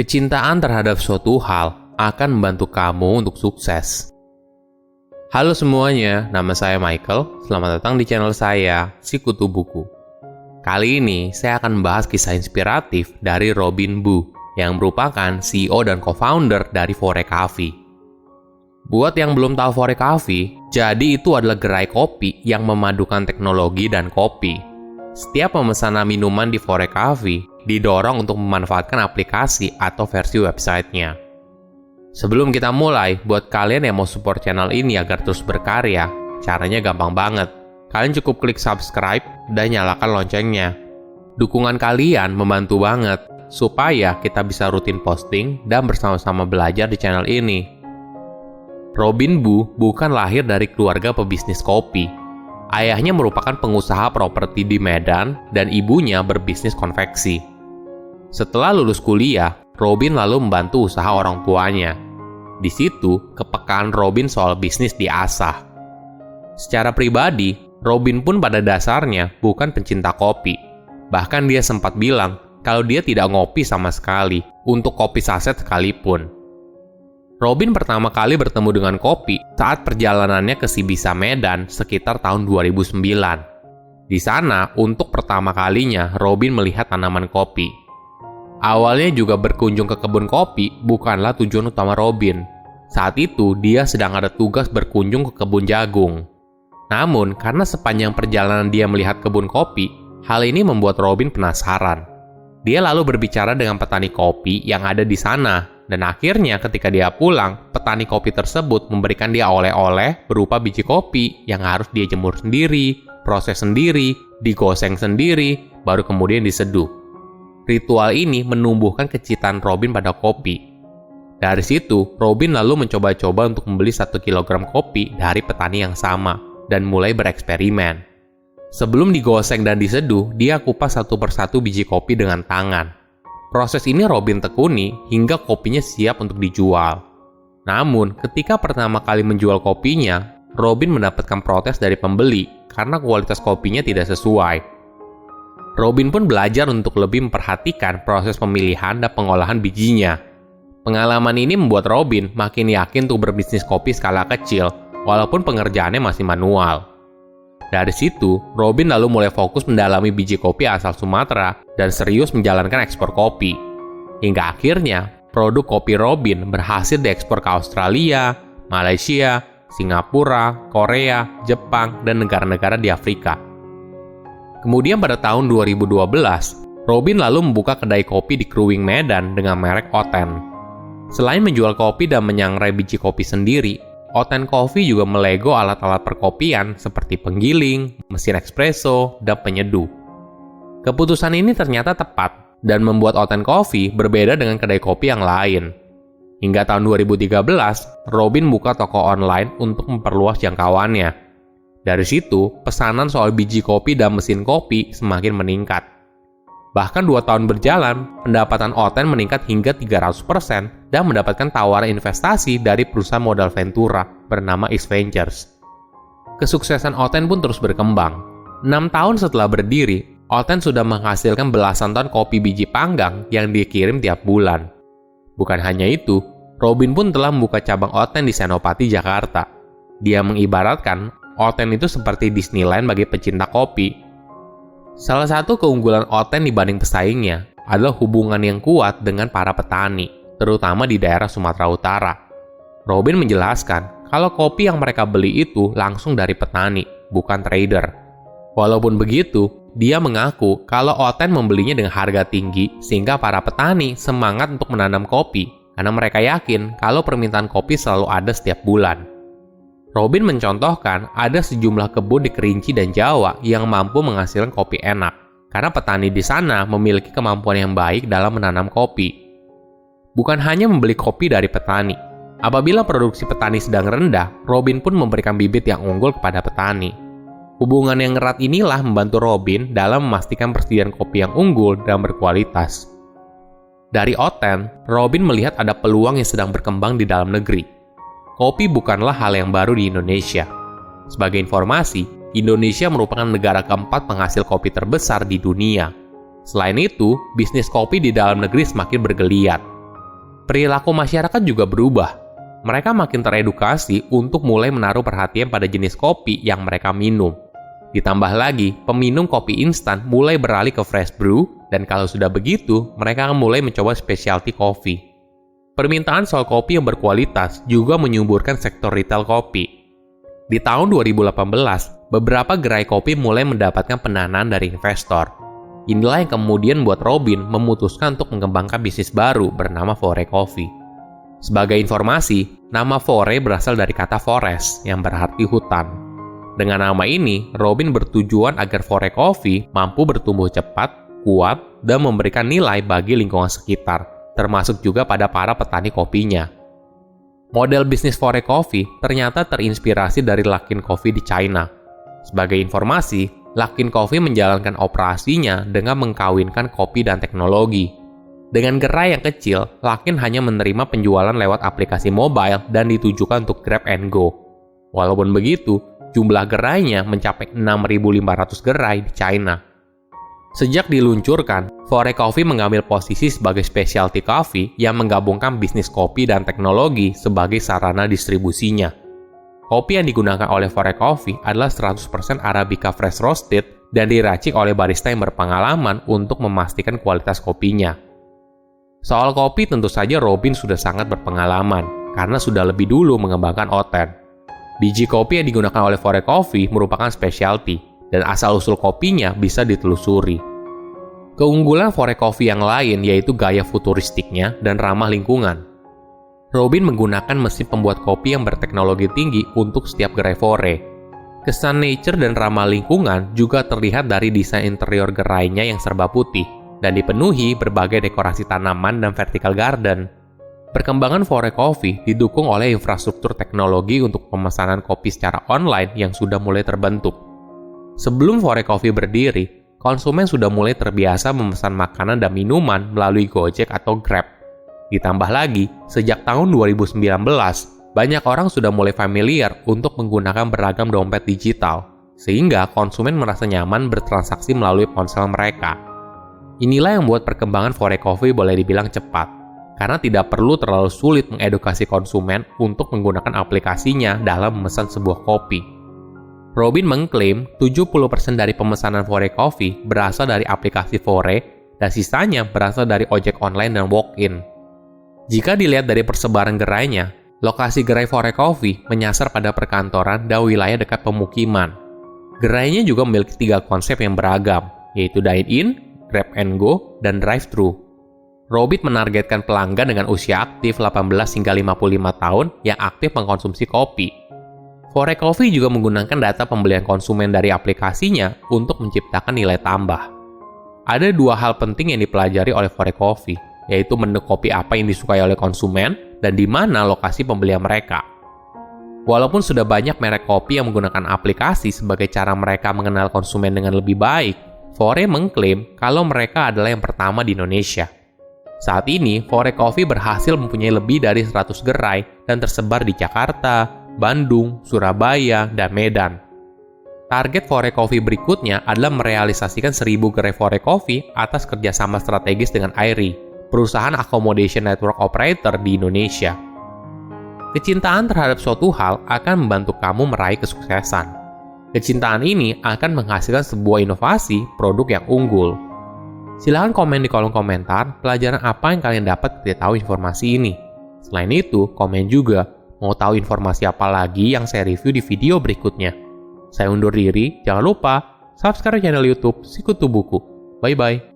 kecintaan terhadap suatu hal akan membantu kamu untuk sukses. Halo semuanya, nama saya Michael. Selamat datang di channel saya, Sikutu Buku. Kali ini saya akan membahas kisah inspiratif dari Robin Boo, yang merupakan CEO dan co-founder dari Forecafe. Buat yang belum tahu Forecafe, jadi itu adalah gerai kopi yang memadukan teknologi dan kopi. Setiap pemesanan minuman di Forecafe didorong untuk memanfaatkan aplikasi atau versi websitenya. Sebelum kita mulai, buat kalian yang mau support channel ini agar terus berkarya, caranya gampang banget. Kalian cukup klik subscribe dan nyalakan loncengnya. Dukungan kalian membantu banget supaya kita bisa rutin posting dan bersama-sama belajar di channel ini. Robin Boo bukan lahir dari keluarga pebisnis kopi. Ayahnya merupakan pengusaha properti di Medan dan ibunya berbisnis konveksi. Setelah lulus kuliah, Robin lalu membantu usaha orang tuanya. Di situ, kepekaan Robin soal bisnis diasah. Secara pribadi, Robin pun pada dasarnya bukan pencinta kopi. Bahkan dia sempat bilang kalau dia tidak ngopi sama sekali, untuk kopi saset sekalipun. Robin pertama kali bertemu dengan kopi saat perjalanannya ke Sibisa Medan sekitar tahun 2009. Di sana, untuk pertama kalinya, Robin melihat tanaman kopi. Awalnya juga berkunjung ke kebun kopi bukanlah tujuan utama Robin. Saat itu, dia sedang ada tugas berkunjung ke kebun jagung. Namun, karena sepanjang perjalanan dia melihat kebun kopi, hal ini membuat Robin penasaran. Dia lalu berbicara dengan petani kopi yang ada di sana, dan akhirnya ketika dia pulang, petani kopi tersebut memberikan dia oleh-oleh berupa biji kopi yang harus dia jemur sendiri, proses sendiri, digoseng sendiri, baru kemudian diseduh. Ritual ini menumbuhkan kecintaan Robin pada kopi. Dari situ, Robin lalu mencoba-coba untuk membeli 1 kilogram kopi dari petani yang sama, dan mulai bereksperimen. Sebelum digoseng dan diseduh, dia kupas satu persatu biji kopi dengan tangan. Proses ini Robin tekuni hingga kopinya siap untuk dijual. Namun, ketika pertama kali menjual kopinya, Robin mendapatkan protes dari pembeli karena kualitas kopinya tidak sesuai. Robin pun belajar untuk lebih memperhatikan proses pemilihan dan pengolahan bijinya. Pengalaman ini membuat Robin makin yakin untuk berbisnis kopi skala kecil, walaupun pengerjaannya masih manual. Dari situ, Robin lalu mulai fokus mendalami biji kopi asal Sumatera dan serius menjalankan ekspor kopi. Hingga akhirnya, produk kopi Robin berhasil diekspor ke Australia, Malaysia, Singapura, Korea, Jepang, dan negara-negara di Afrika. Kemudian pada tahun 2012, Robin lalu membuka kedai kopi di Kruwing Medan dengan merek Oten. Selain menjual kopi dan menyangrai biji kopi sendiri, Oten Coffee juga melego alat-alat perkopian seperti penggiling, mesin espresso, dan penyeduh. Keputusan ini ternyata tepat dan membuat Oten Coffee berbeda dengan kedai kopi yang lain. Hingga tahun 2013, Robin buka toko online untuk memperluas jangkauannya. Dari situ, pesanan soal biji kopi dan mesin kopi semakin meningkat. Bahkan 2 tahun berjalan, pendapatan Oten meningkat hingga 300% dan mendapatkan tawaran investasi dari perusahaan modal Ventura bernama X Ventures. Kesuksesan Oten pun terus berkembang. 6 tahun setelah berdiri, Oten sudah menghasilkan belasan ton kopi biji panggang yang dikirim tiap bulan. Bukan hanya itu, Robin pun telah membuka cabang Oten di Senopati, Jakarta. Dia mengibaratkan Oten itu seperti Disneyland bagi pecinta kopi. Salah satu keunggulan Oten dibanding pesaingnya adalah hubungan yang kuat dengan para petani, terutama di daerah Sumatera Utara. Robin menjelaskan kalau kopi yang mereka beli itu langsung dari petani, bukan trader. Walaupun begitu, dia mengaku kalau Oten membelinya dengan harga tinggi sehingga para petani semangat untuk menanam kopi karena mereka yakin kalau permintaan kopi selalu ada setiap bulan. Robin mencontohkan ada sejumlah kebun di Kerinci dan Jawa yang mampu menghasilkan kopi enak, karena petani di sana memiliki kemampuan yang baik dalam menanam kopi. Bukan hanya membeli kopi dari petani. Apabila produksi petani sedang rendah, Robin pun memberikan bibit yang unggul kepada petani. Hubungan yang erat inilah membantu Robin dalam memastikan persediaan kopi yang unggul dan berkualitas. Dari Oten, Robin melihat ada peluang yang sedang berkembang di dalam negeri. Kopi bukanlah hal yang baru di Indonesia. Sebagai informasi, Indonesia merupakan negara keempat penghasil kopi terbesar di dunia. Selain itu, bisnis kopi di dalam negeri semakin bergeliat. Perilaku masyarakat juga berubah. Mereka makin teredukasi untuk mulai menaruh perhatian pada jenis kopi yang mereka minum. Ditambah lagi, peminum kopi instan mulai beralih ke fresh brew, dan kalau sudah begitu, mereka akan mulai mencoba specialty coffee. Permintaan soal kopi yang berkualitas juga menyuburkan sektor retail kopi. Di tahun 2018, beberapa gerai kopi mulai mendapatkan pendanaan dari investor. Inilah yang kemudian membuat Robin memutuskan untuk mengembangkan bisnis baru bernama Fore Coffee. Sebagai informasi, nama Fore berasal dari kata forest yang berarti hutan. Dengan nama ini, Robin bertujuan agar Fore Coffee mampu bertumbuh cepat, kuat, dan memberikan nilai bagi lingkungan sekitar, termasuk juga pada para petani kopinya. Model bisnis Fore Coffee ternyata terinspirasi dari Luckin Coffee di China. Sebagai informasi, Luckin Coffee menjalankan operasinya dengan mengkawinkan kopi dan teknologi. Dengan gerai yang kecil, Luckin hanya menerima penjualan lewat aplikasi mobile dan ditujukan untuk Grab and Go. Walaupun begitu, jumlah gerainya mencapai 6.500 gerai di China. Sejak diluncurkan, Fore Coffee mengambil posisi sebagai specialty coffee yang menggabungkan bisnis kopi dan teknologi sebagai sarana distribusinya. Kopi yang digunakan oleh Fore Coffee adalah 100% Arabica fresh roasted dan diracik oleh barista yang berpengalaman untuk memastikan kualitas kopinya. Soal kopi tentu saja Robin sudah sangat berpengalaman karena sudah lebih dulu mengembangkan oten. Biji kopi yang digunakan oleh Fore Coffee merupakan specialty dan asal-usul kopinya bisa ditelusuri. Keunggulan Fore Coffee yang lain yaitu gaya futuristiknya dan ramah lingkungan. Robin menggunakan mesin pembuat kopi yang berteknologi tinggi untuk setiap gerai Fore. Kesan nature dan ramah lingkungan juga terlihat dari desain interior gerainya yang serba putih dan dipenuhi berbagai dekorasi tanaman dan vertical garden. Perkembangan Fore Coffee didukung oleh infrastruktur teknologi untuk pemesanan kopi secara online yang sudah mulai terbentuk. Sebelum Fore Coffee berdiri, konsumen sudah mulai terbiasa memesan makanan dan minuman melalui Gojek atau Grab. Ditambah lagi, sejak tahun 2019, banyak orang sudah mulai familiar untuk menggunakan beragam dompet digital, sehingga konsumen merasa nyaman bertransaksi melalui ponsel mereka. Inilah yang membuat perkembangan Fore Coffee boleh dibilang cepat, karena tidak perlu terlalu sulit mengedukasi konsumen untuk menggunakan aplikasinya dalam memesan sebuah kopi. Robin mengklaim 70% dari pemesanan Fore Coffee berasal dari aplikasi Fore dan sisanya berasal dari ojek online dan walk-in. Jika dilihat dari persebaran gerainya, lokasi gerai Fore Coffee menyasar pada perkantoran dan wilayah dekat pemukiman. Gerainya juga memiliki 3 konsep yang beragam, yaitu dine-in, Grab and Go, dan drive-thru. Robin menargetkan pelanggan dengan usia aktif 18 hingga 55 tahun yang aktif mengkonsumsi kopi. Fore Coffee juga menggunakan data pembelian konsumen dari aplikasinya untuk menciptakan nilai tambah. Ada 2 hal penting yang dipelajari oleh Fore Coffee, yaitu menu kopi apa yang disukai oleh konsumen dan di mana lokasi pembelian mereka. Walaupun sudah banyak merek kopi yang menggunakan aplikasi sebagai cara mereka mengenal konsumen dengan lebih baik, Fore mengklaim kalau mereka adalah yang pertama di Indonesia. Saat ini, Fore Coffee berhasil mempunyai lebih dari 100 gerai dan tersebar di Jakarta, Bandung, Surabaya, dan Medan. Target Fore Coffee berikutnya adalah merealisasikan 1000 gerai Fore Coffee atas kerjasama strategis dengan Airi, perusahaan accommodation network operator di Indonesia. Kecintaan terhadap suatu hal akan membantu kamu meraih kesuksesan. Kecintaan ini akan menghasilkan sebuah inovasi produk yang unggul. Silahkan komen di kolom komentar pelajaran apa yang kalian dapat ketika tahu informasi ini. Selain itu, komen juga mau tahu informasi apa lagi yang saya review di video berikutnya. Saya undur diri, jangan lupa subscribe channel YouTube Sikutu Buku. Bye-bye.